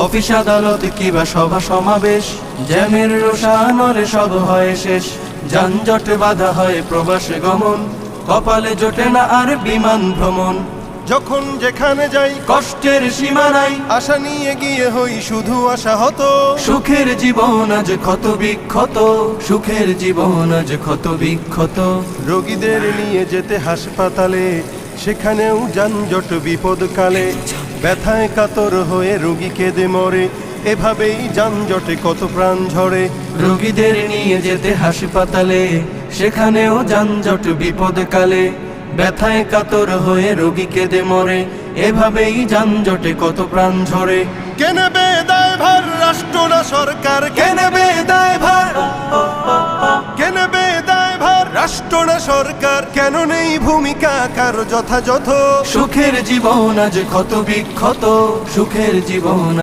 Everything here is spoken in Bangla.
অফিস আদালত কিবা সভা সমাবেশ, জ্যামের রোষানলে সব হয় শেষ। যানজট বাধা হয় প্রবাস গমন, কপালে জোটে না আর বিমান ভ্রমণ। যখন যেখানে যাই কষ্টের সীমা নাই, আশা নিয়ে গিয়ে হই শুধু আশাহত। সুখের জীবন আজ ক্ষত বিক্ষত, সুখের জীবন আজ ক্ষত বিক্ষত। রোগীদের নিয়ে যেতে হাসপাতালে, সেখানেও যানজট বিপদকালে। ব্যথায় কাতর হয়ে রোগী কেঁদে মরে, এভাবেই যানজটে কত প্রাণ ঝরে। রোগীদের নিয়ে যেতে হাসপাতালে, সেখানেও যানজট বিপদকালে। ব্যথায় কাতর হয়ে রোগী কেঁদে মরে, এভাবেই যানজটে কত প্রাণ ঝরে। কে নেবে দায়ভার, রাষ্ট্র না সরকার? কে নেবে দায়ভার, কে নেবে দায়ভার, রাষ্ট্র না সরকার? কেন নেই ভূমিকা কার যথাযথ? সুখের জীবন আজ ক্ষত বিক্ষত, সুখের জীবন